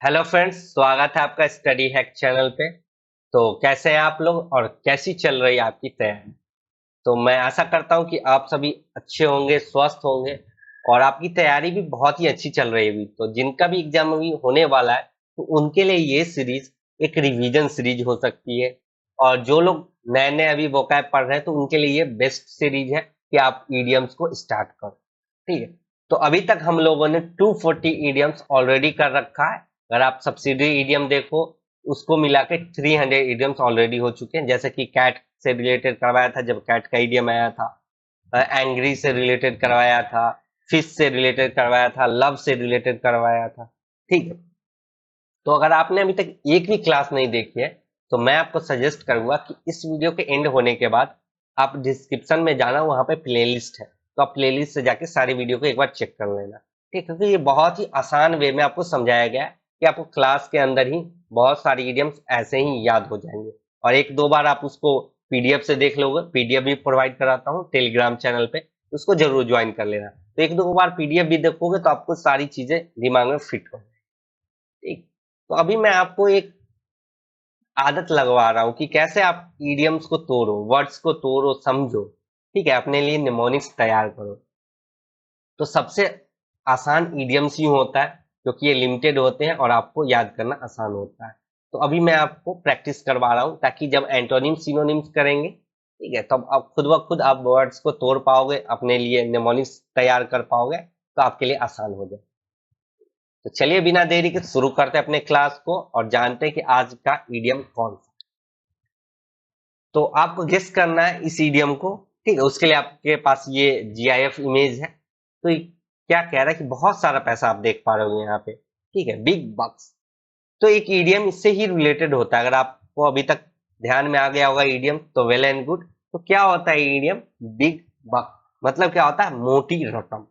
Hello friends, स्वागत है आपका स्टडी हैक चैनल पे। तो कैसे हैं आप लोग और कैसी चल रही है आपकी तैयारी? तो मैं आशा करता हूं कि आप सभी अच्छे होंगे, स्वस्थ होंगे और आपकी तैयारी भी बहुत ही अच्छी चल रही होगी। तो जिनका भी एग्जाम अभी होने वाला है, तो उनके लिए ये सीरीज एक रिवीजन सीरीज हो सकती है। और जो लोग नए-नए अभी वोकैब पढ़ रहे हैं, तो उनके लिए ये बेस्ट सीरीज है कि आप ईडियम्स को स्टार्ट करो। ठीक है? तो अभी तक हम लोगों ने 240 ईडियम्स ऑलरेडी कर रखा है। अगर आप सब्सिडरी ईडियम देखो, उसको मिला के 300 ईडियम्स ऑलरेडी हो चुके हैं। जैसे कि कैट से रिलेटेड करवाया था जब कैट का ईडियम आया था, एंग्री से रिलेटेड करवाया था, फिश से रिलेटेड करवाया था, लव से रिलेटेड करवाया था। ठीक है? तो अगर आपने अभी तक एक भी क्लास नहीं देखी है, तो मैं आपको सजेस्ट करूंगा कि इस वीडियो के एंड होने के बाद आप डिस्क्रिप्शन में जाना, वहां पे प्लेलिस्ट है, तो आप प्लेलिस्ट से जाके सारी वीडियो को एक बार चेक कर लेना। ठीक है? क्योंकि ये बहुत ही आसान वे में आपको समझाया गया है कि आपको क्लास के अंदर ही बहुत सारी इडियम्स ऐसे ही याद हो जाएंगे। और एक दो बार आप उसको पीडीएफ से देख लोगे, पीडीएफ भी प्रोवाइड कराता हूँ टेलीग्राम चैनल पे, उसको जरूर ज्वाइन कर लेना। तो एक दो बार पीडीएफ भी देखोगे तो आपको सारी चीजें दिमाग में फिट हो। ठीक। तो अभी मैं आपको एक आदत लगवा रहा हूं कि कैसे आप इडियम्स को तोड़ो, वर्ड्स को तोड़ो, समझो। ठीक है? अपने लिए निमोनिक्स तैयार करो। तो सबसे आसान इडियम्स ही होता है, क्योंकि ये लिमिटेड होते हैं और आपको याद करना आसान होता है। तो अभी मैं आपको प्रैक्टिस करवा रहा हूं, ताकि जब एंटोनिम्स सिनोनिम्स करेंगे, ठीक है, तब आप खुद ब खुद आप वर्ड्स को तोड़ पाओगे, अपने लिए निमोनिक्स तैयार कर पाओगे, तो आपके लिए आसान हो जाए। तो चलिए बिना देरी के शुरू करते हैं अपने क्लास को और जानते हैं कि आज का इडियम कौन सा। तो आपको गेस करना है इस इडियम को। ठीक है? उसके लिए आपके पास ये जीआईएफ इमेज है। तो ये क्या कह रहा है कि बहुत सारा पैसा आप देख पा रहे होंगे यहाँ पे। ठीक है? बिग बक्स। तो एक ईडीएम इससे ही रिलेटेड होता है। अगर आपको अभी तक ध्यान में आ गया होगा ईडीएम, तो वेल एंड गुड। तो क्या होता है ईडीएम? बिग बक मतलब क्या होता है? मोटी रकम।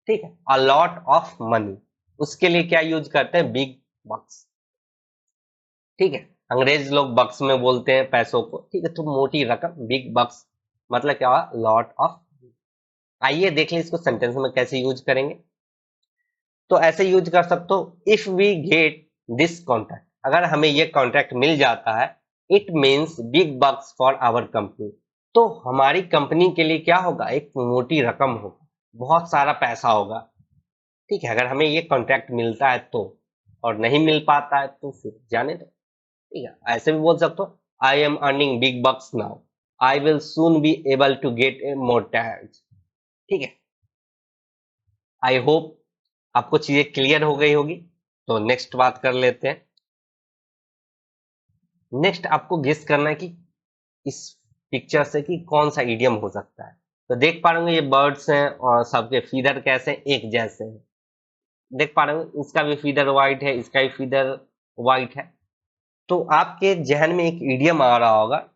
ठीक है? A lot of money. उसके लिए क्या यूज करते हैं? बिग बक्स। ठीक है? अंग्रेज लोग बक्स में बोलते हैं पैसों को। ठीक है? तो मोटी रकम, बिग बक्स मतलब क्या हुआ? Lot of. आइए देख लें इसको सेंटेंस में कैसे यूज करेंगे। तो ऐसे यूज कर सकते हो, if we get this contract, अगर हमें ये कॉन्ट्रैक्ट मिल जाता है, it means big bucks for our company. तो हमारी कंपनी के लिए क्या होगा? एक मोटी रकम होगा, बहुत सारा पैसा होगा। ठीक है? अगर हमें ये कॉन्ट्रैक्ट मिलता है तो, और नहीं मिल पाता है तो फिर जाने दो। ठीक है? ऐसे भी बोल सकते हो, I am earning big bucks now, I will soon be able to get a mortgage. ठीक है? आई होप आपको चीजें क्लियर हो गई होगी। तो नेक्स्ट बात कर लेते हैं। नेक्स्ट आपको गेस करना है कि इस पिक्चर से कि कौन सा इडियम हो सकता है। तो देख पा रहे होंगे ये बर्ड्स हैं और सबके फीदर कैसे हैं? एक जैसे हैं। देख पा रहे होंगे इसका भी फीदर व्हाइट है, इसका भी फीदर व्हाइट है। तो आपके जहन में एक इडियम आ रहा होगा,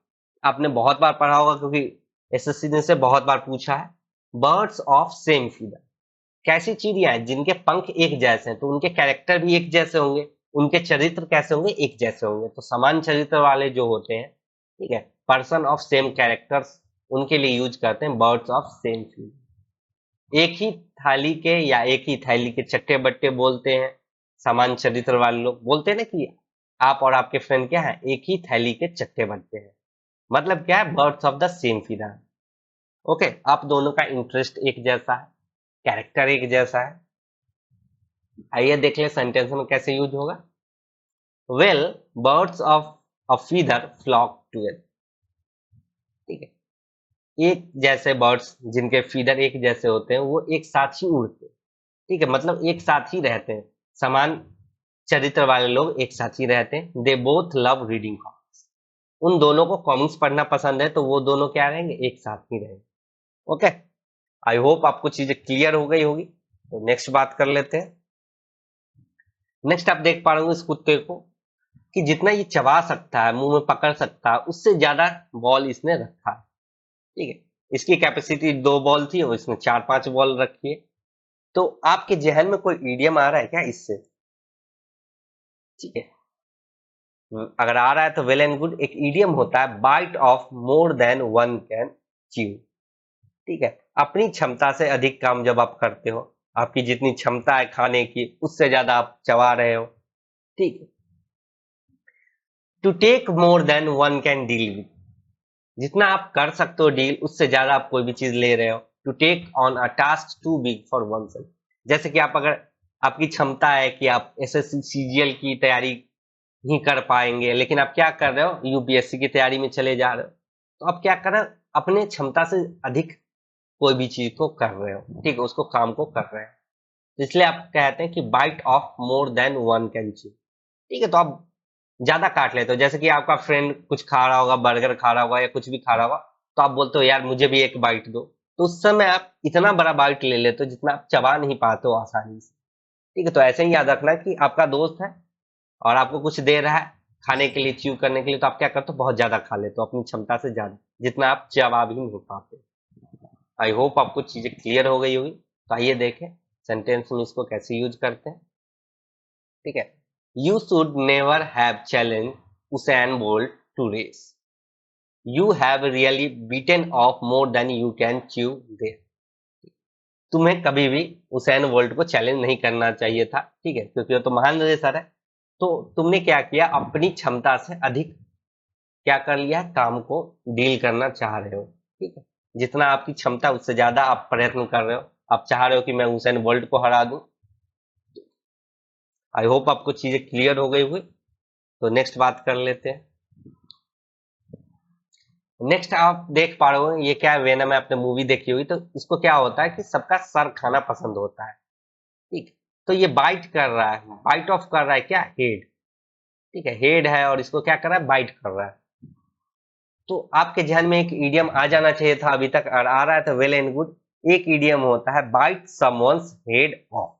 आपने बहुत बार पढ़ा होगा, क्योंकि एसएससी ने से बहुत बार पूछा है। Birds of same feather. कैसी चिड़िया हैं जिनके पंख एक जैसे हैं, तो उनके कैरेक्टर भी एक जैसे होंगे, उनके चरित्र कैसे होंगे? एक जैसे होंगे। तो समान चरित्र वाले जो होते हैं, ठीक है, पर्सन ऑफ सेम कैरेक्टर्स, उनके लिए यूज करते हैं बर्ड्स ऑफ सेम फील्ड। एक ही थाली के या एक ही थैली के चट्टे बट्टे बोलते हैं समान चरित्र वाले लोग। बोलते हैं ना कि आप और आपके फ्रेंड क्या है? एक ही थैली के चट्टे बट्टे हैं। मतलब क्या है? Birds of the same feather. Okay? आप दोनों का इंटरेस्ट एक जैसा है, कैरेक्टर एक जैसा है। आइए देख ले सेंटेंस में कैसे यूज होगा। Well, birds of a feather flock together. ठीक है? एक जैसे बर्ड्स जिनके फीदर एक जैसे होते हैं, वो एक साथ ही उड़ते हैं। ठीक है? मतलब एक साथ ही रहते हैं। समान चरित्र वाले लोग एक साथ ही रहते हैं। They both love reading comics. उन दोनों को कॉमिक्स पढ़ना पसंद है, तो वो दोनों क्या रहेंगे? एक साथ ही रहेंगे। ओके? आई होप आपको चीजें क्लियर हो गई होगी। तो नेक्स्ट बात कर लेते हैं। नेक्स्ट आप देख पा रहे हो इस कुत्ते को, कि जितना ये चबा सकता है, मुंह में पकड़ सकता है, उससे ज्यादा बॉल इसने रखा है। ठीक है? इसकी कैपेसिटी 2 बॉल थी और इसने 4-5 बॉल रखी है। तो आपके जहन में कोई ईडियम आ रहा है क्या इससे? ठीक है? अगर आ रहा है तो वेल एंड गुड। एक ईडियम होता है, bite off more than one can chew. ठीक है? अपनी क्षमता से अधिक काम जब आप करते हो, आपकी जितनी क्षमता है खाने की, उससे ज्यादा आप चबा रहे हो, ठीक है। To take more than one can deal with, जितना आप कर सकते हो डील, उससे ज्यादा आप कोई भी चीज ले रहे हो। To take on a task too big for oneself, जैसे कि आप अगर आपकी क्षमता है कि आप एसएससी सीजीएल की तैयारी नहीं कर पाएंगे, लेकिन आप क्या कर रहे हो, यूपीएससी की तैयारी में चले जा रहे हो, तो आप क्या कर रहे हो, अपने क्षमता से अधिक कोई भी चीज को कर रहे हो, ठीक है, उसको काम को कर रहे हैं। तो इसलिए आप कहते हैं कि bite off more than one can chew, ठीक है। तो आप ज्यादा काट लेते हो, जैसे कि आपका फ्रेंड कुछ खा रहा होगा, बर्गर खा रहा होगा या कुछ भी खा रहा होगा, तो आप बोलते हो यार मुझे भी एक बाइट दो, तो उस समय आप इतना बड़ा बाइट ले लेते हो जितना आप चबा नहीं पाते हो आसानी से, ठीक है। तो ऐसे ही याद रखना कि आपका दोस्त है और आपको कुछ दे रहा है खाने के लिए, च्यू करने के लिए, तो आप क्या करते हो, बहुत ज्यादा खा लेते हो अपनी क्षमता से ज्यादा, जितना आप चबा भी नहीं पाते। आई होप आपको चीजें क्लियर हो गई होगी। तो आइए देखें सेंटेंस में इसको कैसे यूज करते हैं, ठीक है। You should never have challenge Usain Bolt to race, you have really bitten off more than you can chew there, तुम्हें कभी भी उसेन बोल्ट को चैलेंज नहीं करना चाहिए था, ठीक है, क्योंकि वो तो महान रेसर है। तो तुमने क्या किया, अपनी क्षमता से अधिक क्या कर लिया, काम को डील करना चाह रहे हो, ठीक है। जितना आपकी क्षमता उससे ज्यादा आप प्रयत्न कर रहे हो, आप चाह रहे हो कि मैं उसेन बोल्ट को हरा दूं। आई होप आपको चीजें क्लियर हो गई हुई। तो नेक्स्ट बात कर लेते हैं। नेक्स्ट आप देख पा रहे हो, ये क्या है, वेनम में आपने मूवी देखी हुई, तो इसको क्या होता है कि सबका सर खाना पसंद होता है, ठीक। तो ये बाइट कर रहा है, बाइट ऑफ कर रहा है क्या, हेड, ठीक है, हेड है और इसको क्या कर रहा है, बाइट कर रहा है। तो आपके ध्यान में एक इडियम आ जाना चाहिए था अभी तक, और आ रहा है तो वेल एंड गुड। एक इडियम होता है बाइट समवन्स हेड ऑफ,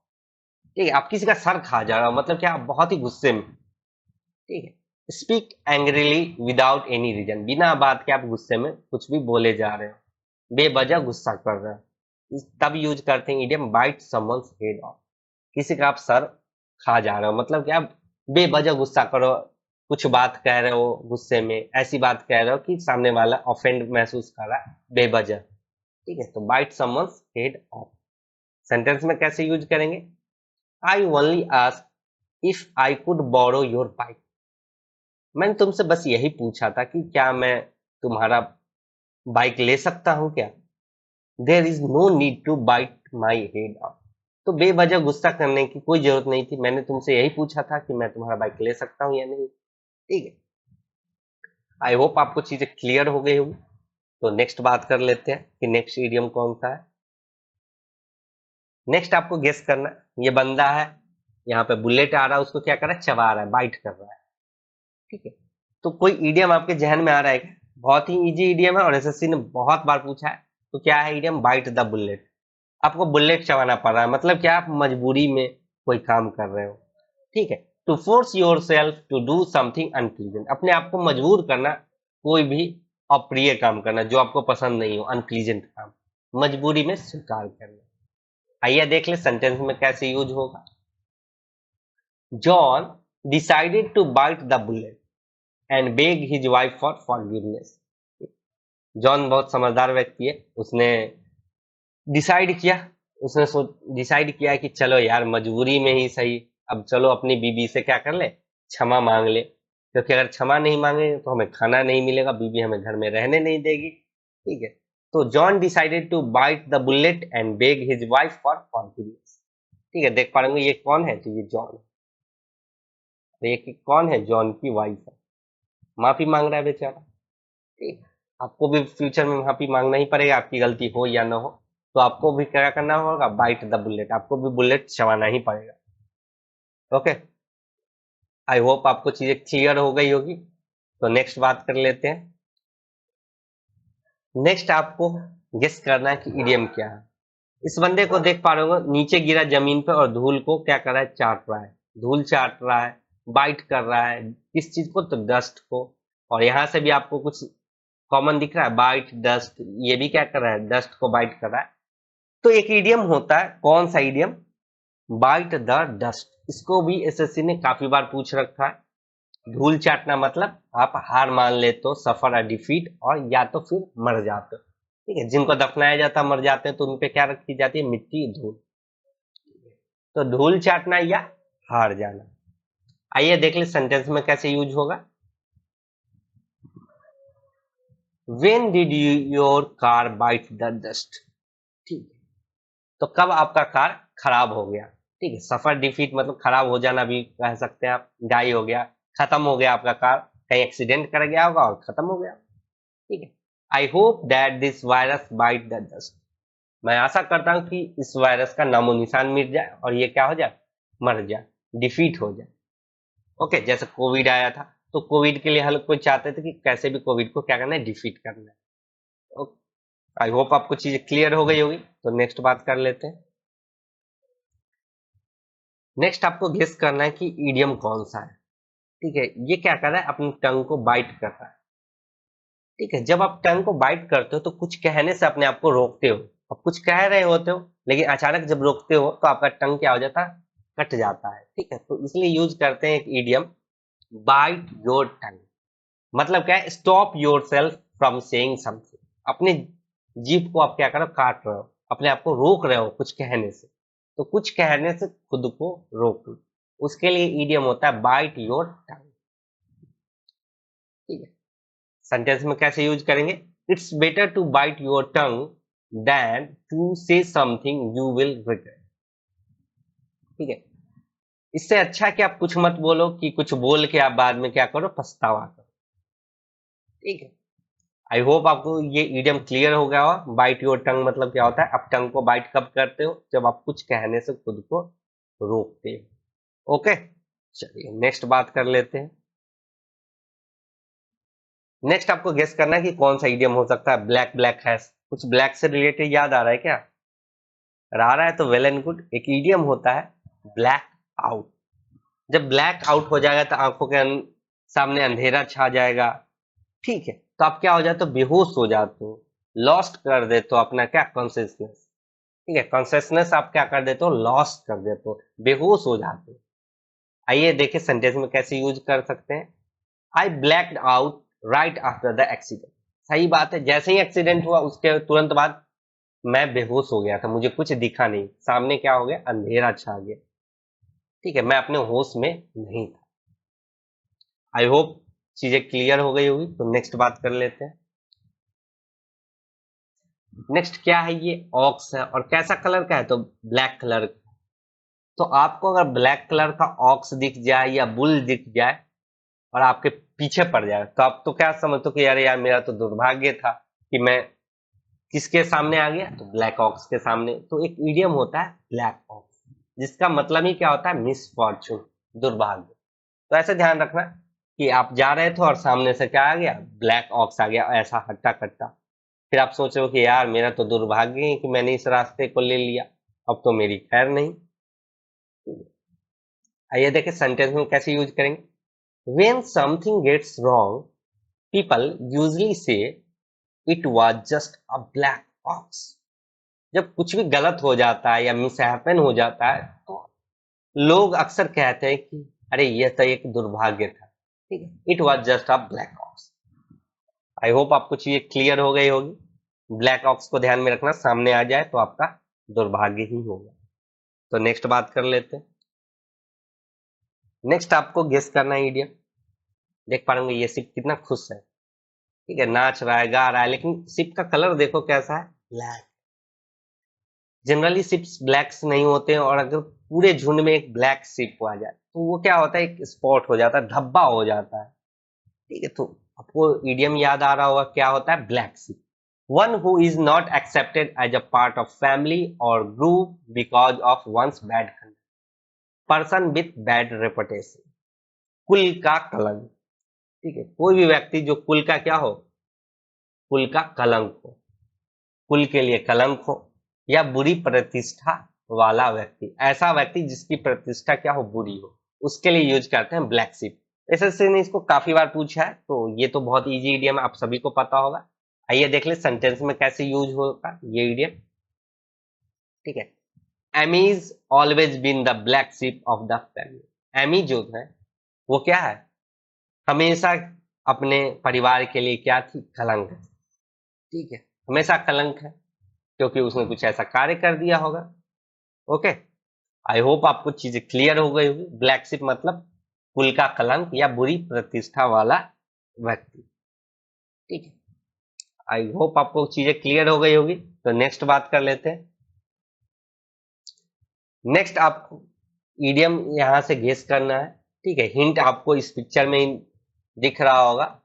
ठीक है, आप किसी का सर खा जा रहे हो, मतलब क्या, आप बहुत ही गुस्से में, ठीक है। Speak angrily without any reason, बिना बात के आप गुस्से में कुछ भी बोले जा रहे हो, बेवजह गुस्सा कर रहे हो, तब यूज करते हैं idiom bite someone's head off. किसी का आप सर खा जा रहे हो, मतलब कि आप बेवजह गुस्सा करो, कुछ बात कह रहे हो गुस्से में, ऐसी बात कह रहे हो कि सामने वाला ऑफेंड महसूस कर रहा है बेवजह, ठीक है। तो bite someone's head off sentence में कैसे यूज करेंगे, I only ask if I could borrow your bike, मैंने तुमसे बस यही पूछा था कि क्या मैं तुम्हारा बाइक ले सकता हूं क्या, there is no need to bite my head off, तो बेवजह गुस्सा करने की कोई जरूरत नहीं थी, मैंने तुमसे यही पूछा था कि मैं तुम्हारा बाइक ले सकता हूं या नहीं, ठीक है। आई होप आपको चीजें क्लियर हो गई होगी। तो नेक्स्ट बात कर लेते हैं कि नेक्स्ट इडियम कौन सा है। नेक्स्ट आपको गेस करना है, ये बंदा है, यहाँ पे बुलेट आ रहा है, उसको क्या कर रहा है, चबा रहा है, बाइट कर रहा है, ठीक है। तो कोई इडियम आपके जहन में आ रहा है क्या? बहुत ही इजी इडियम है और एसएससी ने बहुत बार पूछा है। तो क्या है इडियम, बाइट द बुलेट, आपको बुलेट चबाना पड़ रहा है, मतलब क्या, आप मजबूरी में कोई काम कर रहे हो, ठीक है। To force yourself to do something unpleasant, अपने आप को मजबूर करना, कोई भी अप्रिय काम करना जो आपको पसंद नहीं हो, अनप्लीजेंट काम, मजबूरी में स्वीकार करना। आइए देख ले सेंटेंस में कैसे यूज होगा। John decided to bite the bullet and beg his wife for forgiveness, John बहुत समझदार व्यक्ति है, उसने डिसाइड किया, उसने डिसाइड किया कि चलो यार मजबूरी में ही सही, अब चलो अपनी बीबी से क्या कर ले, क्षमा मांग ले, क्योंकि अगर क्षमा नहीं मांगे तो हमें खाना नहीं मिलेगा, बीबी हमें घर में रहने नहीं देगी, ठीक है। तो John decided to bite the bullet and beg his wife for forgiveness, ठीक है। देख पा रहे ये कौन है, तो ये जॉन है, तो ये कौन है, जॉन की वाइफ है, माफी मांग रहा है बेचारा, ठीक। आपको भी फ्यूचर में माफी मांगना ही पड़ेगा, आपकी गलती हो या ना हो, तो आपको भी क्या करना होगा, बाइट द बुलेट, आपको भी बुलेट चबाना ही पड़ेगा, ओके। आई होप आपको चीजें क्लियर हो गई होगी। तो नेक्स्ट बात कर लेते हैं। नेक्स्ट आपको गेस करना है कि इडियम क्या है। इस बंदे को देख पा रहे हो, नीचे गिरा जमीन पे और धूल को क्या कर रहा है, चाट रहा है, धूल चाट रहा है, बाइट कर रहा है, किस चीज को, तो डस्ट को। और यहां से भी आपको कुछ कॉमन दिख रहा है, बाइट डस्ट, ये भी क्या कर रहा है, डस्ट को बाइट कर रहा है। तो एक इडियम होता है, कौन सा इडियम, बाइट द डस्ट, इसको भी एसएससी ने काफी बार पूछ रखा है। धूल चाटना मतलब आप हार मान लेते हो, सफर या डिफीट, और या तो फिर मर जाते हो, ठीक है, जिनको दफनाया जाता मर जाते हैं तो उन पे क्या रखी जाती है, मिट्टी धूल। तो धूल चाटना या हार जाना। आइए देख ले सेंटेंस में कैसे यूज होगा। When did your car bite the dust? ठीक है, तो कब आपका कार खराब हो गया। ठीक है, सफर डिफीट मतलब खराब हो जाना भी कह सकते हैं आप, डाई हो गया, खत्म हो गया आपका कार, कहीं एक्सीडेंट कर गया होगा और खत्म हो गया। ठीक है, I hope that this virus bite the dust. मैं आशा करता हूं कि इस वायरस का नामो निशान मिट जाए और ये क्या हो जाए, मर जाए, डिफीट हो जाए। ओके, जैसे कोविड आया था, तो कोविड के लिए हर कोई चाहते थे कि कैसे भी कोविड को क्या करना है, डिफीट करना है। आई होप आपको चीजें क्लियर हो गई होगी। तो नेक्स्ट बात कर लेते हैं। नेक्स्ट आपको गेस करना है कि ईडियम कौन सा है। ठीक है, ये क्या कर रहा है, अपनी टंग को बाइट कर रहा है। ठीक है, जब आप टंग को बाइट करते हो तो कुछ कहने से अपने आप को रोकते हो। अब कुछ कह रहे होते हो लेकिन अचानक जब रोकते हो तो आपका टंग क्या हो जाता है, कट जाता है। ठीक है, तो इसलिए यूज करते हैं एक ईडियम, बाइट योर टंग। मतलब क्या है, stop your self from saying something. अपने जीभ को आप क्या करो, काट रहे हो, अपने आप को रोक रहे हो कुछ कहने से। तो कुछ कहने से खुद को रोक लो, उसके लिए ईडियम होता है बाइट योर टंग। ठीक है, सेंटेंस में कैसे यूज करेंगे, it's better to bite your tongue than to say something you will regret. ठीक है, इससे अच्छा है कि आप कुछ मत बोलो कि कुछ बोल के आप बाद में क्या करो, पछतावा करो। ठीक है, आई होप आपको ये इडियम क्लियर हो गया हो। बाइट योर टंग मतलब क्या होता है, आप टंग को बाइट कब करते हो, जब आप कुछ कहने से खुद को रोकते हो। ओके, चलिए नेक्स्ट बात कर लेते हैं। नेक्स्ट आपको गेस करना है कि कौन सा इडियम हो सकता है। ब्लैक ब्लैक है, कुछ ब्लैक से रिलेटेड याद आ रहा है क्या, आ रहा है तो वेल एंड गुड। एक इडियम होता है ब्लैक आउट। जब ब्लैक आउट हो जाएगा तो आंखों के सामने अंधेरा छा जाएगा। ठीक है, तो आप क्या हो जाते हो, बेहोश हो जाते हो, लॉस्ट कर देते हो अपना क्या, कॉन्शियसनेस। ठीक है, कॉन्शियसनेस आप क्या कर देते हो, लॉस्ट कर देते हो, बेहोश हो जाते हो। आइए देखिए सेंटेंस में कैसे यूज कर सकते हैं। I blacked out right after the accident. सही बात है, जैसे ही एक्सीडेंट हुआ उसके तुरंत बाद मैं बेहोश हो गया था, मुझे कुछ दिखा नहीं, सामने क्या हो गया, अंधेरा छा गया। ठीक है, मैं अपने होश में नहीं था। आई होप चीजें क्लियर हो गई होगी। तो नेक्स्ट बात कर लेते हैं। नेक्स्ट क्या है, ये ऑक्स है और कैसा कलर का है, तो ब्लैक कलर। तो आपको अगर ब्लैक कलर का ऑक्स दिख जाए या बुल दिख जाए और आपके पीछे पड़ जाए, तो आप तो क्या समझते हो कि यार यार मेरा तो दुर्भाग्य था कि मैं किसके सामने आ गया, तो ब्लैक ऑक्स के सामने। तो एक इडियम होता है ब्लैक ऑक्स, जिसका मतलब ही क्या होता है, मिस फॉर्चून, दुर्भाग्य। तो ऐसे ध्यान रखना कि आप जा रहे थे और सामने से क्या आ गया, ब्लैक ऑक्स आ गया, ऐसा हट्टा कट्टा। फिर आप सोच रहे हो कि यार मेरा तो दुर्भाग्य है कि मैंने इस रास्ते को ले लिया, अब तो मेरी खैर नहीं। आइए देखें सेंटेंस में कैसे यूज करेंगे। When something gets wrong people usually say it was just a black ox. जब कुछ भी गलत हो जाता है या मिसहैपन हो जाता है तो लोग अक्सर कहते हैं कि अरे यह तो एक दुर्भाग्य था। ठीक है, it was just a black ox. आई होप आपको चीजें क्लियर हो गई होगी। ब्लैक ऑक्स को ध्यान में रखना, सामने आ जाए तो आपका दुर्भाग्य ही होगा। तो नेक्स्ट बात कर लेते हैं। नेक्स्ट आपको गेस करना है इडियम। देख पा रहे ये शिप कितना खुश है। ठीक है, नाच रहा है, गा रहा है, लेकिन शिप का कलर देखो कैसा है, ब्लैक। जनरली शिप्स ब्लैक्स नहीं होते हैं, और अगर पूरे झुंड में एक ब्लैक शिप आ जाए तो वो क्या होता है, एक स्पॉट हो जाता है, धब्बा हो जाता है। ठीक है, तो आपको इडियम याद आ रहा होगा, क्या होता है, black sheep. One who is not accepted as a part of family और group because of one's bad conduct, person with bad reputation, कुल का कलंक। ठीक है, कोई भी व्यक्ति जो कुल का क्या हो, कुल का कलंक हो, कुल के लिए कलंक हो, या बुरी प्रतिष्ठा वाला व्यक्ति, ऐसा व्यक्ति जिसकी प्रतिष्ठा क्या हो, बुरी हो, उसके लिए यूज करते हैं ब्लैक शिप। एसएससी ने इसको काफी बार पूछा है, तो ये तो बहुत इजी इडियम आप सभी को पता होगा। आइए देख ले सेंटेंस में कैसे यूज होगा ये इडियम। ठीक है, Amy's always been the black sheep of the family. Amy जो है वो क्या है, हमेशा अपने परिवार के लिए क्या थी, कलंक है। ठीक है, हमेशा कलंक है, क्योंकि उसने कुछ ऐसा कार्य कर दिया होगा। ओके, आई होप आपको चीजें क्लियर हो गई होगी। ब्लैक शिप मतलब कुल का कलंक या बुरी प्रतिष्ठा वाला व्यक्ति। ठीक है, आई होप आपको चीजें क्लियर हो गई होगी। तो नेक्स्ट बात कर लेते हैं। नेक्स्ट आपको ईडियम यहां से गेस करना है। ठीक है, हिंट आपको इस पिक्चर में दिख रहा होगा।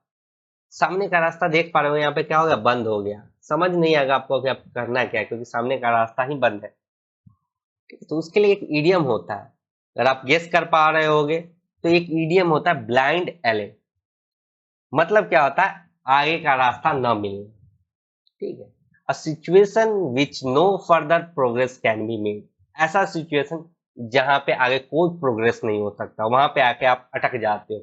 सामने का रास्ता देख पा रहे हो, यहाँ पे क्या हो गया, बंद हो गया। समझ नहीं आएगा आपको क्या करना है, क्या, क्योंकि सामने का रास्ता ही बंद है। ठीक है, तो उसके लिए एक ईडियम होता है, अगर आप गेस कर पा रहे होगे तो एक ईडियम होता है ब्लाइंड एले। मतलब क्या होता है, आगे का रास्ता न मिलना। ठीक है, a situation which no further progress can be made. ऐसा सिचुएशन जहां पे आगे कोई प्रोग्रेस नहीं हो सकता, वहां पे आके आप अटक जाते हो।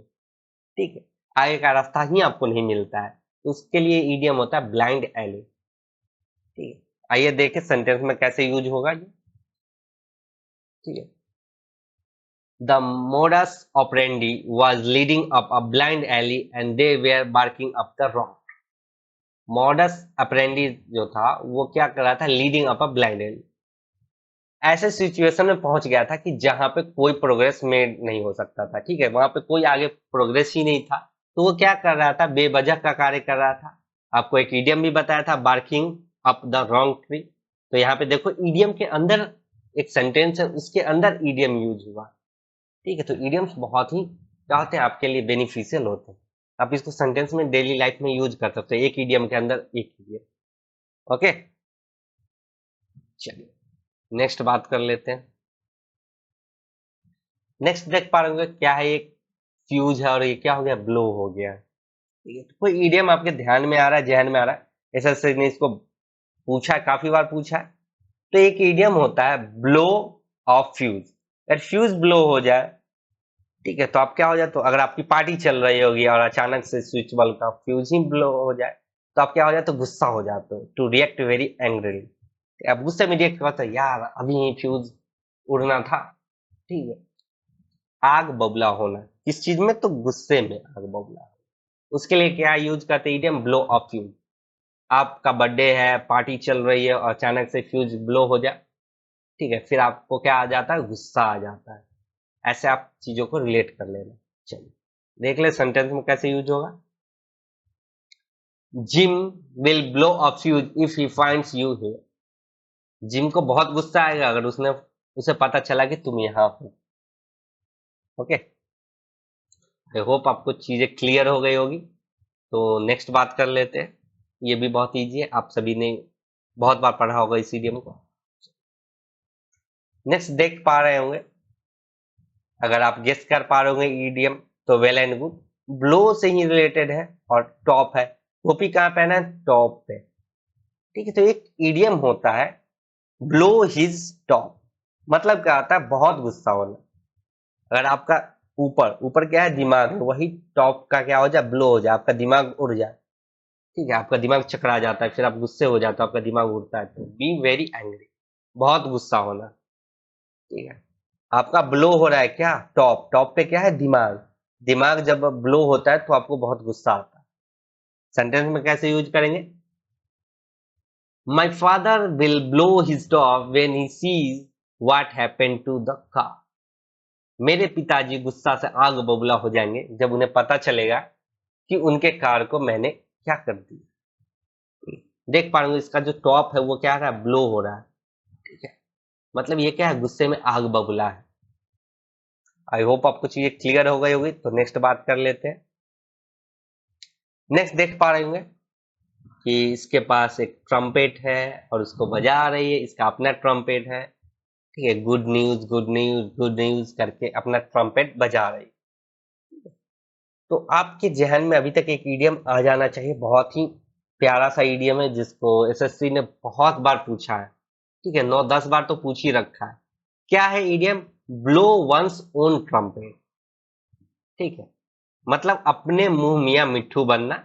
ठीक है, आगे का रास्ता ही आपको नहीं मिलता है, तो उसके लिए ईडियम होता है ब्लाइंड एले। ठीक है, आइए देखें सेंटेंस में कैसे यूज होगा ये। ठीक है, the modus operandi was leading up a blind alley and they were barking up the wrong। Modus operandi जो था वो क्या कर रहा था, leading up a blind alley. ऐसे सिचुएशन में पहुंच गया था कि जहां पे कोई प्रोग्रेस मेड नहीं हो सकता था। ठीक है, वहां पे कोई आगे प्रोग्रेस ही नहीं था, तो वो क्या कर रहा था, बेवजह का कार्य कर रहा था। आपको एक ईडियम भी बताया था, barking up the wrong tree. तो यहाँ पे देखो ईडियम के अंदर एक सेंटेंस है, उसके अंदर ईडियम यूज हुआ। ठीक है, तो ईडियम्स बहुत ही क्या होते हैं, आपके लिए बेनिफिशियल होते हैं। आप इसको सेंटेंस में डेली लाइफ में यूज कर सकते हैं, एक ईडियम के अंदर एक ईडियम। ओके, चलिए नेक्स्ट बात कर लेते हैं। नेक्स्ट देख पा रहे होंगे क्या है, एक फ्यूज है और ये क्या हो गया, ब्लो हो गया। ठीक है, तो कोई ईडियम आपके ध्यान में आ रहा है, जहन में आ रहा है, ऐसा से ने इसको पूछा है, काफी बार पूछा है। तो एक ईडियम होता है ब्लो ऑफ फ्यूज। अगर फ्यूज ब्लो हो जाए, ठीक है, तो आप क्या हो जाए, तो अगर आपकी पार्टी चल रही होगी और अचानक से स्विच बल्ब का फ्यूज ही ब्लो हो जाए, तो आप क्या हो जाए, तो गुस्सा हो जाते हो, टू रिएक्ट वेरी एंग्रीली। आप गुस्से में रिएक्ट करते हो, यार अभी ही फ्यूज उड़ना था। ठीक है, आग बबूला होना, किस चीज में, तो गुस्से में आग बबूला। उसके लिए क्या यूज करते हैं, इडियम ब्लो ऑफ फ्यूज। आपका बर्थडे है, पार्टी चल रही है और अचानक से फ्यूज ब्लो हो जाए, ठीक है, फिर आपको क्या आ जाता है, गुस्सा आ जाता है। ऐसे आप चीजों को रिलेट कर लेना। चलिए देख ले सेंटेंस में कैसे यूज होगा। Gym will blow a fuse if he finds you here. Gym को बहुत गुस्सा आएगा अगर उसे पता चला कि तुम यहाँ हो। ओके, आई होप आपको चीजें क्लियर हो गई होगी। तो नेक्स्ट बात कर लेते हैं। ये भी बहुत इजी है, आप सभी ने बहुत बार पढ़ा होगा इस इडियम को। नेक्स्ट देख पा रहे होंगे, अगर आप गेस कर पा रहे होंगे ईडियम, तो वेल एंड गुड। ब्लो से ही रिलेटेड है और टॉप है, टोपी कहाँ पहना है, टॉप पे। ठीक है, तो एक ईडियम होता है ब्लो हिज टॉप। मतलब क्या आता है, बहुत गुस्सा होना। अगर आपका ऊपर ऊपर क्या है, दिमाग है, वही टॉप का क्या हो जाए, ब्लो हो जाए, आपका दिमाग उड़ जाए। ठीक है, आपका दिमाग चकरा जाता है, फिर आप गुस्से हो जाते हो, आपका दिमाग उड़ता है, तो बी वेरी एंग्री, बहुत गुस्सा होना। ठीक है, आपका ब्लो हो रहा है क्या, टॉप, टॉप पे क्या है, दिमाग। दिमाग जब ब्लो होता है तो आपको बहुत गुस्सा आता है। सेंटेंस में कैसे यूज करेंगे, my father will blow his top when he sees what happened to the car. मेरे पिताजी गुस्सा से आग बबूला हो जाएंगे जब उन्हें पता चलेगा कि उनके कार को मैंने क्या कर दिया। देख पा रहे हो इसका जो टॉप है वो क्या रहा है, ब्लो हो रहा है। ठीक है, मतलब ये क्या है, गुस्से में आग बबूला है। आई होप आपको चीजें क्लियर हो गई होगी। तो नेक्स्ट बात कर लेते हैं। नेक्स्ट देख पा रहे होंगे कि इसके पास एक ट्रम्पेट है और उसको बजा रही है, इसका अपना ट्रम्पेट है। ठीक है, good news good news good news करके अपना ट्रम्पेट बजा रही है। तो आपके जहन में अभी तक एक ईडियम आ जाना चाहिए, बहुत ही प्यारा सा ईडियम है जिसको एसएससी ने बहुत बार पूछा है। ठीक है, 9-10 बार तो पूछ ही रखा है। क्या है idiom, blow one's own trumpet. ठीक है, मतलब अपने मुंह मियां मिट्ठू बनना,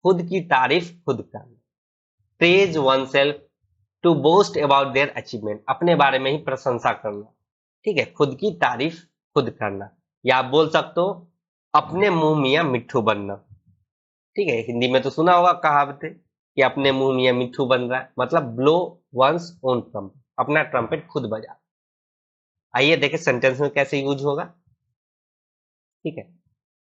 खुद की तारीफ खुद करना। Praise oneself to boast about their achievement, अपने बारे में ही प्रशंसा करना। ठीक है, खुद की तारीफ खुद करना, या आप बोल सकते हो अपने मुंह मियां मिट्ठू बनना। ठीक है, हिंदी में तो सुना होगा कहावतें कि अपने मुंह मियां मिट्ठू बन रहा है, मतलब ब्लो वंस ओन ट्रम्पेट, अपना ट्रम्पेट खुद बजा। आइए देखें सेंटेंस में कैसे यूज होगा। ठीक है।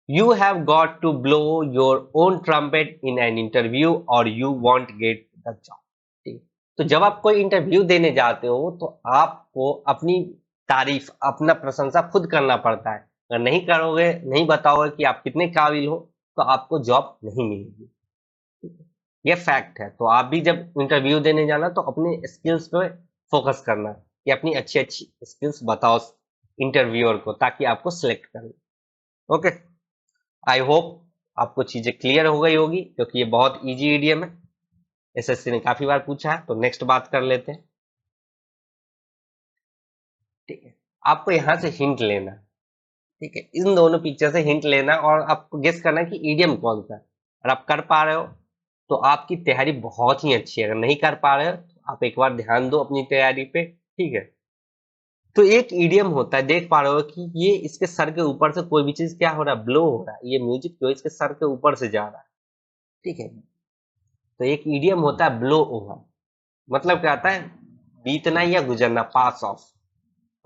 You have got to blow your own trumpet in an interview और you won't get the job. ठीक है। तो जब आप कोई इंटरव्यू देने जाते हो तो आपको अपनी तारीफ, अपना प्रशंसा खुद करना पड़ता है। अगर नहीं करोगे, नहीं बताओगे कि आप कितने काबिल हो, तो आपको जॉब नहीं मिलेगी। ठीक है। ये फैक्ट है। तो आप भी जब इंटरव्यू देने जाना तो अपने स्किल्स पे फोकस करना कि अपनी अच्छी अच्छी स्किल्स बताओ इंटरव्यूअर को, ताकि आपको सिलेक्ट करें। ओके, आई होप आपको चीजें क्लियर हो गई होगी, क्योंकि ये बहुत इजी ईडीएम है, एसएससी ने काफी बार पूछा है। तो नेक्स्ट बात कर लेते हैं। ठीक है, आपको यहां से हिंट लेना। ठीक है, इन दोनों पिक्चर से हिंट लेना और आपको गेस करना कि ईडीएम कौन सा है। अगर आप कर पा रहे हो तो आपकी तैयारी बहुत ही अच्छी है। अगर नहीं कर पा रहे हो तो आप एक बार ध्यान दो अपनी तैयारी पे। ठीक है, तो एक ईडीएम होता है, देख पा रहे हो कि ये इसके सर के ऊपर से कोई भी चीज क्या हो रहा है, ब्लो हो रहा है। ये म्यूजिक जो इसके सर के ऊपर से जा रहा है। ठीक है, तो एक ईडीएम होता है ब्लो ओवर। मतलब क्या आता है, बीतना या गुजरना, पास ऑफ।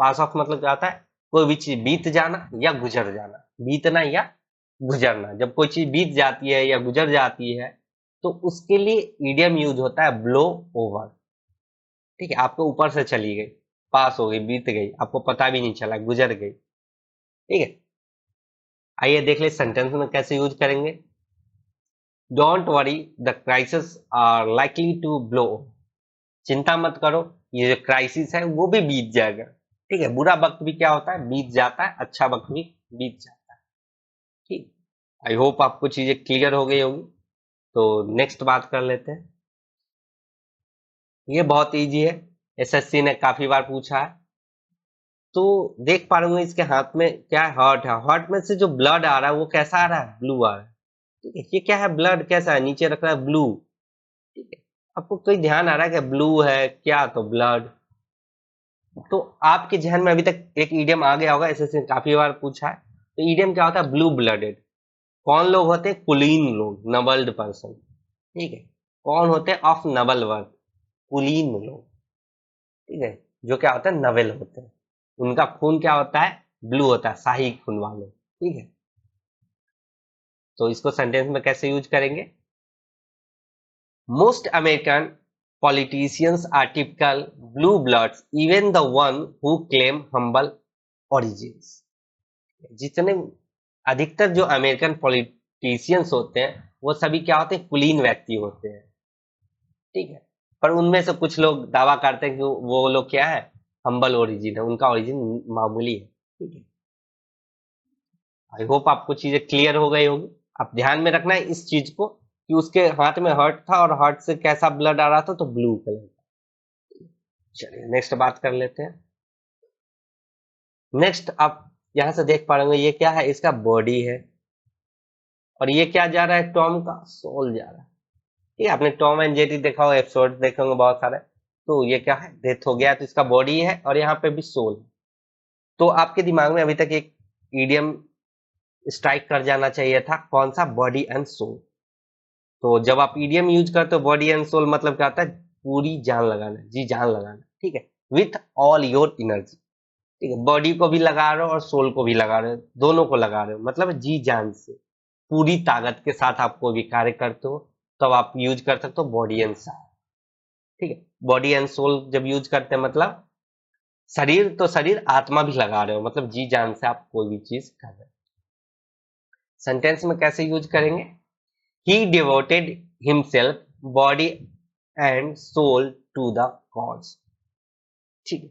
पास ऑफ मतलब क्या होता है, कोई भी चीज बीत जाना या गुजर जाना। बीतना या गुजरना, जब कोई चीज बीत जाती है या गुजर जाती है तो उसके लिए ईडीएम यूज होता है ब्लो ओवर। ठीक है, आपके ऊपर से चली गई, पास हो गई, बीत गई, आपको पता भी नहीं चला, गुजर गई। ठीक है, आइए देख ले सेंटेंस में कैसे यूज करेंगे। Don't worry, the crisis are likely to blow. चिंता मत करो, ये जो क्राइसिस है वो भी बीत जाएगा। ठीक है, बुरा वक्त भी क्या होता है, बीत जाता है, अच्छा वक्त भी बीत जाता है। ठीक, आई होप आपको चीजें क्लियर हो गई होगी। तो नेक्स्ट बात कर लेते हैं। ये बहुत इजी है, एसएससी ने काफी बार पूछा है। तो देख पा रहे होंगे इसके हाथ में क्या है, हार्ट है। हार्ट में से जो ब्लड आ रहा है वो कैसा आ रहा है, ब्लू आ रहा है। ठीक है, ये क्या है, ब्लड कैसा है, नीचे रख रहा है ब्लू। ठीक है, आपको कोई ध्यान आ रहा है कि ब्लू है क्या, तो ब्लड। तो आपके जहन में अभी तक एक ईडियम आ गया होगा, एसएससी ने काफी बार पूछा है। तो ईडियम क्या होता है, ब्लू ब्लडेड। कौन लोग होते हैं, कुलीन लोग, नबल्ड पर्सन। ठीक है, कौन होते हैं, ऑफ नबल वर्थ, कुलीन लोग। ठीक है, जो क्या होता है, नवेल होते हैं। उनका खून क्या होता है, ब्लू होता है, शाही खून वाले। ठीक है, तो इसको सेंटेंस में कैसे यूज करेंगे। Most American politicians are typical blue bloods, even the one who claim humble origins. जितने अधिकतर जो अमेरिकन पॉलिटिशियंस होते हैं वो सभी क्या होते हैं, कुलीन व्यक्ति होते हैं। ठीक है, पर उनमें से कुछ लोग दावा करते हैं कि वो लोग क्या है, हम्बल ओरिजिन है, उनका ओरिजिन मामूली है। ठीक है, आई होप आपको चीजें क्लियर हो गई होगी। आप ध्यान में रखना है इस चीज को कि उसके हाथ में हर्ट था और हर्ट से कैसा ब्लड आ रहा था, तो ब्लू कलर का। चलिए नेक्स्ट बात कर लेते हैं। नेक्स्ट आप यहां से देख पा रहे होंगे, ये क्या है, इसका बॉडी है। और ये क्या जा रहा है, टॉम का सोल जा रहा है। ठीक है, आपने टॉम एंड जेरी देखा हो, एपिसोड देखे होंगे बहुत सारे। तो ये क्या है, डेथ हो गया, तो इसका बॉडी है और यहाँ पे भी सोल है। तो आपके दिमाग में अभी तक एक ईडियम स्ट्राइक कर जाना चाहिए था, कौन सा, बॉडी एंड सोल। तो जब आप ईडीएम यूज करते हो बॉडी एंड सोल, मतलब क्या होता है, पूरी जान लगाना, जी जान लगाना। ठीक है, विथ ऑल योर एनर्जी। ठीक है, बॉडी को भी लगा रहे हो और सोल को भी लगा रहे हो, दोनों को लगा रहे हो, मतलब जी जान से, पूरी ताकत के साथ आप कोई भी कार्य करते हो तब आप यूज कर सकते हो बॉडी एंड सोल। ठीक है, बॉडी एंड सोल जब यूज करते हैं मतलब शरीर तो शरीर, आत्मा भी लगा रहे हो, मतलब जी जान से आप कोई भी चीज कर रहे हो। सेंटेंस में कैसे यूज करेंगे, he devoted himself body and soul to the cause। ठीक है,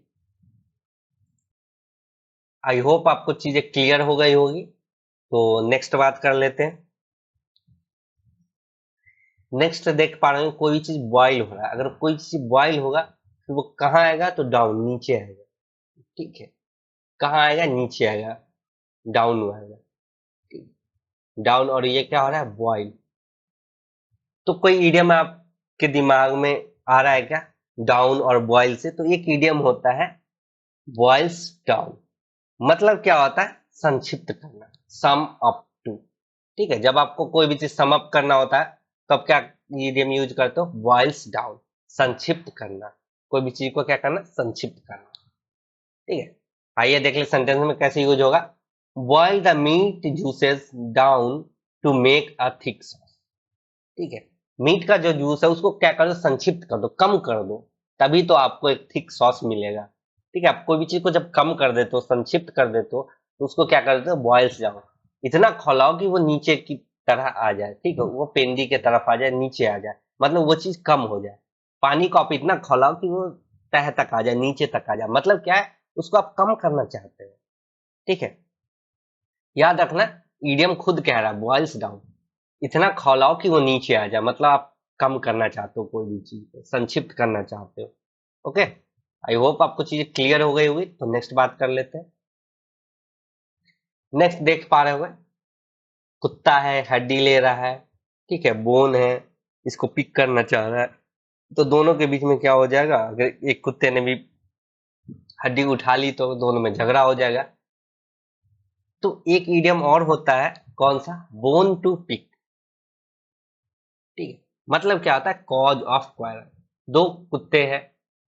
आई होप आपको चीजें क्लियर हो गई होगी। तो नेक्स्ट बात कर लेते हैं। नेक्स्ट देख पा रहे हैं, कोई भी चीज बॉइल हो रहा है। अगर कोई चीज बॉइल होगा तो वो कहाँ आएगा, तो डाउन, नीचे आएगा। ठीक है, कहाँ आएगा, नीचे आएगा, डाउन आएगा। डाउन, और ये क्या हो रहा है, बॉइल। तो कोई इडियम आपके दिमाग में आ रहा है क्या, डाउन और बॉइल से। तो एक इडियम होता है बॉइल्स डाउन। मतलब क्या होता है, संक्षिप्त करना, सम अप टू। ठीक है, जब आपको कोई भी चीज सम अप करना होता है तब क्या इडियम यूज करते हो, बॉइल्स डाउन, संक्षिप्त करना। कोई भी चीज को क्या करना, संक्षिप्त करना। ठीक है, आइए देख ले सेंटेंस में कैसे यूज होगा। Boil the meat juices down to make a thick sauce. ठीक है, मीट का जो जूस है उसको क्या कर दो, संक्षिप्त कर दो, कम कर दो, तभी तो आपको एक थिक सॉस मिलेगा। ठीक है, आप कोई भी चीज को जब कम कर देते हो, संक्षिप्त कर देते हो, तो उसको क्या कर देते हो, बॉयल्स जाओ, इतना खौलाओ कि वो नीचे की तरह आ जाए। ठीक है, वो पेंदी के तरफ आ जाए, नीचे आ जाए, मतलब वो चीज कम हो जाए। पानी को आप इतना खौलाओ कि वो तह तक आ जाए, नीचे तक आ जाए, मतलब क्या है, उसको आप कम करना चाहते हो। ठीक है, याद रखना, ईडियम खुद कह रहा है बॉयल्स डाउन, इतना खौलाओ कि वो नीचे आ जाए, मतलब आप कम करना चाहते हो, कोई भी चीज को संक्षिप्त करना चाहते हो। ओके, आई होप आपको चीजें क्लियर हो गई होगी। तो नेक्स्ट बात कर लेते हैं। नेक्स्ट देख पा रहे होंगे, कुत्ता है, हड्डी ले रहा है, ठीक है, बोन है, इसको पिक करना चाह रहा है, तो दोनों के बीच में क्या हो जाएगा, अगर एक कुत्ते ने भी हड्डी उठा ली तो दोनों में झगड़ा हो जाएगा। तो एक इडियम और होता है, कौन सा, बोन टू पिक। ठीक है, मतलब क्या होता है, कॉज ऑफ क्वारल। दो कुत्ते हैं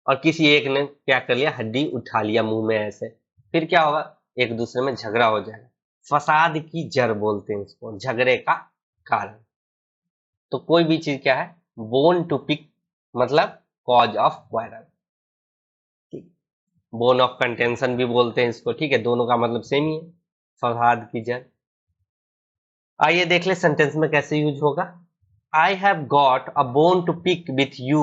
और किसी एक ने क्या कर लिया, हड्डी उठा लिया मुंह में ऐसे, फिर क्या होगा, एक दूसरे में झगड़ा हो जाएगा। फसाद की जड़ बोलते हैं इसको, झगड़े का कारण। तो कोई भी चीज क्या है, बोन टू पिक, मतलब कॉज ऑफ क्वारल। ठीक, बोन ऑफ कंटेंशन भी बोलते हैं इसको। ठीक है, दोनों का मतलब सेम ही है, फसाद की जड़। आइए देख ले सेंटेंस में कैसे यूज होगा। I have got a bone to pick with you,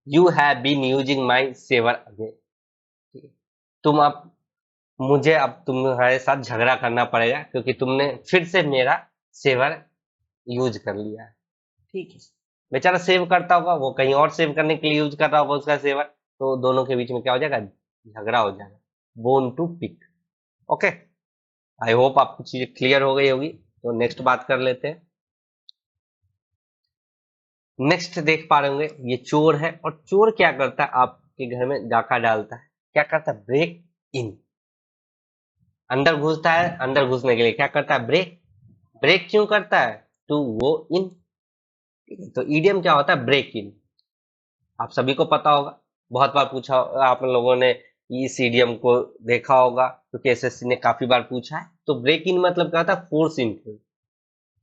you have been using my shaver again. तुम अब, मुझे अब तुम्हारे साथ झगड़ा करना पड़ेगा क्योंकि तुमने फिर से मेरा सेवर यूज कर लिया है। ठीक है, बेचारा सेव करता होगा, वो कहीं और सेव करने के लिए यूज कर रहा होगा उसका सेवर, तो दोनों के बीच में क्या हो जाएगा, झगड़ा हो जाएगा। Bone to pick. ओके, आई होप आपको चीजें क्लियर हो गई होगी। तो नेक्स्ट बात कर लेते हैं। नेक्स्ट देख पा रहे होंगे, ये चोर है, और चोर क्या करता है, आपके घर में डाका डालता है, क्या करता है, ब्रेक इन, अंदर घुसता है, अंदर घुसने के लिए क्या करता है, ब्रेक। ब्रेक क्यों करता है, टू वो इन। तो ईडियम क्या होता है, ब्रेक इन, आप सभी को पता होगा, बहुत बार पूछा आप लोगों ने इस ईडियम को देखा होगा, क्योंकि एसएससी ने काफी बार पूछा है। तो ब्रेक इन मतलब क्या होता है, फोर्स इंट्री,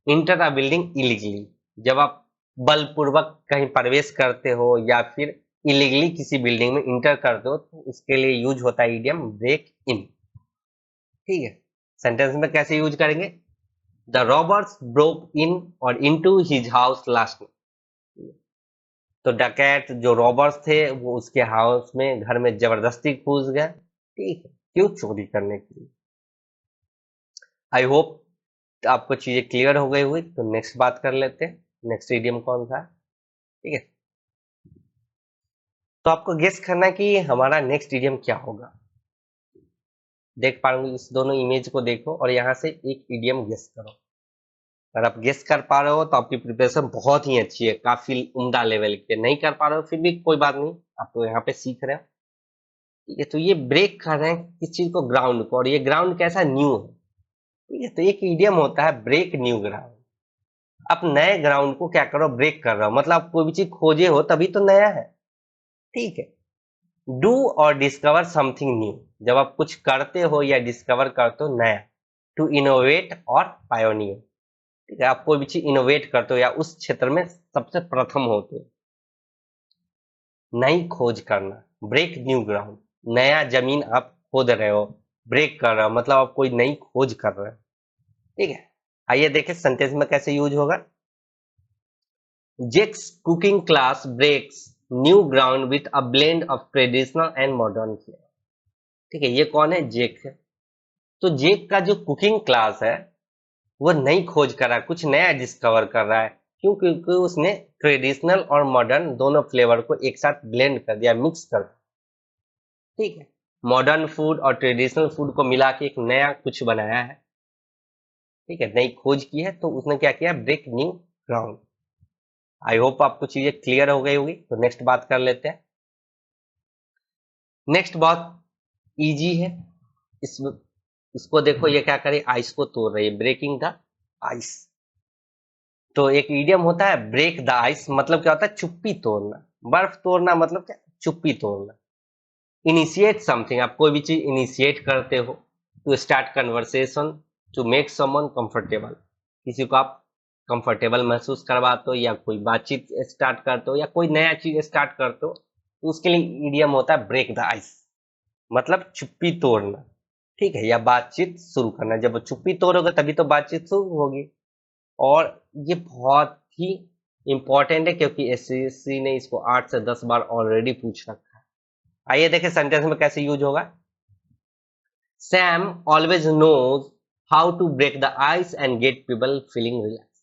इंटर अ बिल्डिंग इलीगली, जब आप बलपूर्वक कहीं प्रवेश करते हो या फिर इलीगली किसी बिल्डिंग में इंटर करते हो, तो उसके लिए यूज होता है इडियम ब्रेक इन। ठीक है, सेंटेंस में कैसे यूज करेंगे, द रॉबर्स ब्रोक इन और into his house last night. तो डकैत जो रॉबर्स थे वो उसके हाउस में, घर में जबरदस्ती घुस गए। ठीक है, क्यों, चोरी करने के लिए। आई होप आपको चीजें क्लियर हो गई हुई। तो नेक्स्ट बात कर लेते हैं, नेक्स्ट इडियम कौन सा है। ठीक है, तो आपको गेस करना है कि हमारा नेक्स्ट इडियम क्या होगा। देख पाओगे, इस दोनों इमेज को देखो और यहाँ से एक इडियम गेस करो। अगर आप गेस कर पा रहे हो तो आपकी प्रिपरेशन बहुत ही अच्छी है, काफी उम्दा लेवल की है। नहीं कर पा रहे हो फिर भी कोई बात नहीं, आप तो यहाँ पे सीख रहे हो। ठीक है, तो ये ब्रेक कर रहे हैं किस चीज को, ग्राउंड को, और ये ग्राउंड कैसा, न्यू है। ठीक है, तो एक इडियम होता है ब्रेक न्यू ग्राउंड। आप नए ग्राउंड को क्या करो, ब्रेक कर रहे हो, मतलब आप कोई भी चीज खोजे हो तभी तो नया है। ठीक है, डू और डिस्कवर समथिंग न्यू, जब आप कुछ करते हो या डिस्कवर करते हो नया। टू इनोवेट और पायोनियर, ठीक है, आप कोई भी चीज इनोवेट करते हो या उस क्षेत्र में सबसे प्रथम होते हो। नई खोज करना, ब्रेक न्यू ग्राउंड, नया जमीन आप खोद रहे हो, ब्रेक कर रहे हो, मतलब आप कोई नई खोज कर रहे हो। ठीक है, आइए देखें सेंटेंस में कैसे यूज होगा। Jake's cooking class breaks new ground with a blend of traditional and modern flavour. ठीक है, ये कौन है, जेक है। तो जेक का जो कुकिंग क्लास है वो नई खोज कर रहा है, कुछ नया डिस्कवर कर रहा है। क्यों, क्योंकि उसने ट्रेडिशनल और मॉडर्न दोनों फ्लेवर को एक साथ ब्लेंड कर दिया, मिक्स कर दिया। ठीक है, मॉडर्न फूड और ट्रेडिशनल फूड को मिला के एक नया कुछ बनाया है। ठीक है, नई खोज की है, तो उसने क्या किया, break new ground. I hope आपको चीजें क्लियर हो गई होगी। तो नेक्स्ट बात कर लेते हैं। नेक्स्ट बहुत इजी है, इस इसको देखो, ये क्या करे, आइस को तोड़ रही है, ब्रेकिंग द आइस। तो एक इडियम होता है ब्रेक द आइस, मतलब क्या होता है, चुप्पी तोड़ना। बर्फ तोड़ना मतलब क्या, चुप्पी तोड़ना। इनिशिएट समथिंग, आप कोई भी चीज इनिशिएट करते हो, to start conversation, to make someone comfortable, किसी को आप कंफर्टेबल महसूस करवाते हो या कोई बातचीत स्टार्ट करते हो या कोई नया चीज स्टार्ट करते हो, तो उसके लिए इडियम होता है ब्रेक द आइस, मतलब चुप्पी तोड़ना, ठीक है, या बातचीत शुरू करना। जब वो चुप्पी तोड़ोगे तभी तो बातचीत शुरू होगी। और ये बहुत ही इंपॉर्टेंट है क्योंकि एसएससी ने इसको 8 से 10 बार ऑलरेडी पूछ रखा है। आइए देखें सेंटेंस में कैसे यूज होगा। Sam always knows how to break the ice and get people feeling relax.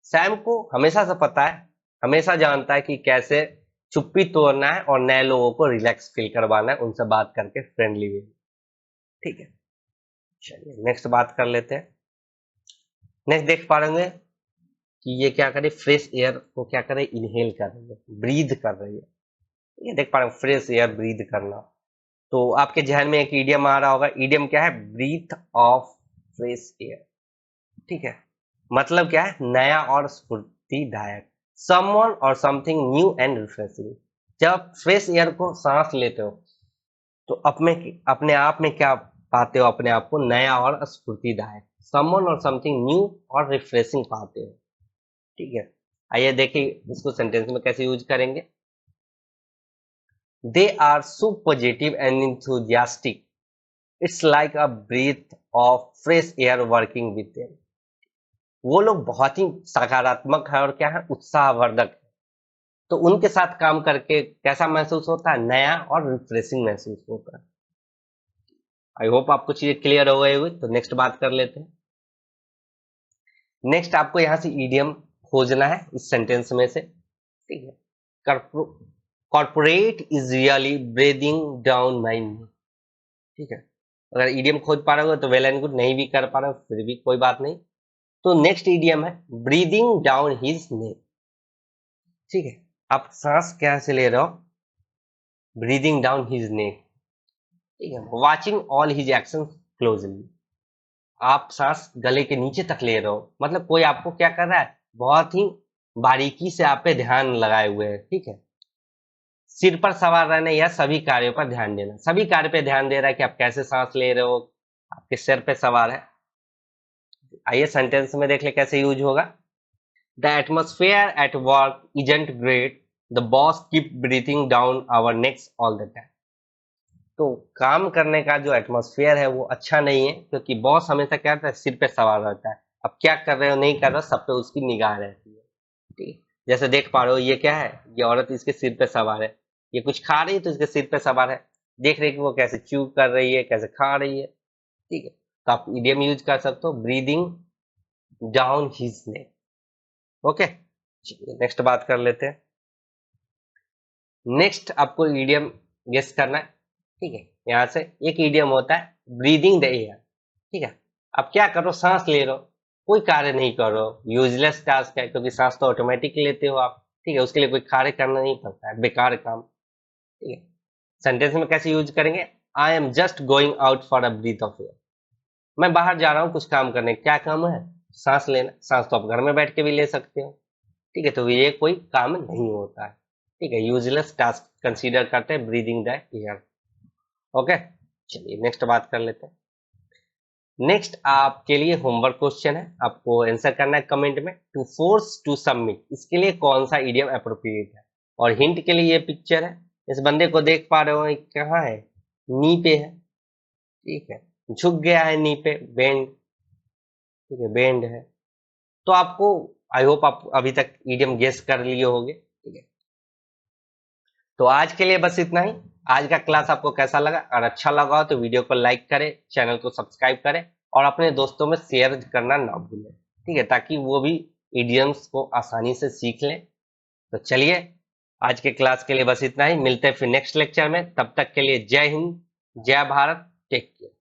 Sam को हमेशा से पता है, हमेशा जानता है कि कैसे चुप्पी तोड़ना है और नए लोगों को रिलैक्स फील करवाना है उनसे बात करके फ्रेंडली वे। ठीक है, चलिए नेक्स्ट बात कर लेते हैं। नेक्स्ट देख पा रहे हैं कि ये क्या करे, फ्रेश एयर को क्या करे, इनहेल कर रही है, ब्रीथ कर रही है। ये देख पा रहे हैं फ्रेश एयर ब्रीथ करना। तो आपके जहन में एक ईडियम आ रहा होगा, ईडियम क्या है, ब्रीथ ऑफ फ्रेश एयर। ठीक है, मतलब क्या है, नया और स्फूर्तिदायक, समवन और समथिंग न्यू एंड रिफ्रेशिंग। जब फ्रेश एयर को सांस लेते हो तो अपने आप में क्या पाते हो, अपने आप को नया और स्फूर्तिदायक, समवन और समथिंग न्यू और रिफ्रेशिंग पाते हो। ठीक है, आइए देखिए इसको सेंटेंस में कैसे यूज करेंगे। They are so positive and enthusiastic, it's like a breath of fresh air working with them. वो लोग बहुत ही सकारात्मक है और क्या है, उत्साहवर्धक है। तो उनके साथ काम करके कैसा महसूस होता है, नया और रिफ्रेशिंग महसूस होता है। आई होप आपको चीजें क्लियर हो गई हुई। तो नेक्स्ट बात कर लेते हैं। नेक्स्ट आपको यहां से ईडियम खोजना है इस सेंटेंस में से। ठीक है, corporate is really breathing down my knee. ठीक है, अगर ईडियम खोज पा रहे हो तो वेल एंड गुड, नहीं भी कर पा रहे हो फिर भी कोई बात नहीं। तो नेक्स्ट ईडियम है ब्रीदिंग डाउन हिज नेक। ठीक है, आप सांस कैसे ले रहे हो, ब्रीदिंग डाउन हिज नेक। ठीक है, watching all his action closely, आप सांस गले के नीचे तक ले रहे हो, मतलब कोई आपको क्या कर रहा है, बहुत ही बारीकी से आप पे ध्यान लगाए हुए है। ठीक है, सिर पर सवार रहने या सभी कार्यों पर ध्यान देना, सभी कार्य पे ध्यान दे रहा है कि आप कैसे सांस ले रहे हो, आपके सिर पे सवार है। आइए सेंटेंस में देख ले कैसे यूज होगा। The atmosphere at work isn't great, the boss keep breathing down our necks all the time. तो काम करने का जो एटमोस्फेयर है वो अच्छा नहीं है क्योंकि बॉस हमेशा क्या रहता है, सिर पे सवार रहता है। अब क्या कर रहे हो नहीं कर रहे हो सब पे उसकी निगाह रहती है। ठीक है, जैसे देख पा रहे हो ये क्या है, ये औरत इसके सिर पे सवार है, ये कुछ खा रही है तो इसके सिर पे सवार है, देख रही है कि वो कैसे च्यू कर रही है, कैसे खा रही है। ठीक है, तो आप इडियम यूज कर सकते हो, breathing down his neck. Okay, next बात कर लेते हैं। नेक्स्ट आपको इडियम गेस करना है। ठीक है, यहां से एक इडियम होता है ब्रीदिंग द एयर। ठीक है, आप क्या करो, सांस ले रहे हो, कोई कार्य नहीं कर रहे हो, यूजलेस टास्क है क्योंकि सांस तो ऑटोमेटिक लेते हो आप। ठीक है, उसके लिए कोई कार्य करना नहीं पड़ता है, बेकार काम। ठीक है, सेंटेंस में कैसे यूज करेंगे, I am just going out for a breath of air, मैं बाहर जा रहा हूँ कुछ काम करने। क्या काम है, सांस लेना। सांस तो आप घर में बैठ के भी ले सकते हो। ठीक है, तो ये कोई काम नहीं होता है। ठीक है, यूजलेस टास्क कंसीडर करते हैं ब्रीदिंग द एयर। ओके, चलिए नेक्स्ट बात कर लेते हैं। नेक्स्ट आपके लिए होमवर्क क्वेश्चन है, आपको आंसर करना है कमेंट में। टू फोर्स टू सबमिट, इसके लिए कौन सा इडियम अप्रोप्रिएट है। और हिंट के लिए ये पिक्चर है, इस बंदे को देख पा रहे हो, ये कहाँ है, नी पे है। ठीक है, झुक गया है नी पे, बेंड। ठीक है, बेंड है। तो आपको, आई होप आप अभी तक इडियम गेस कर लिए होंगे। ठीक है, तो आज के लिए बस इतना ही। आज का क्लास आपको कैसा लगा, और अच्छा लगा हो तो वीडियो को लाइक करें, चैनल को सब्सक्राइब करें और अपने दोस्तों में शेयर करना ना भूलें। ठीक है, ताकि वो भी इडियम्स को आसानी से सीख लें। तो चलिए आज के क्लास के लिए बस इतना ही, मिलते हैं फिर नेक्स्ट लेक्चर में। तब तक के लिए जय हिंद, जय भारत, टेक केयर।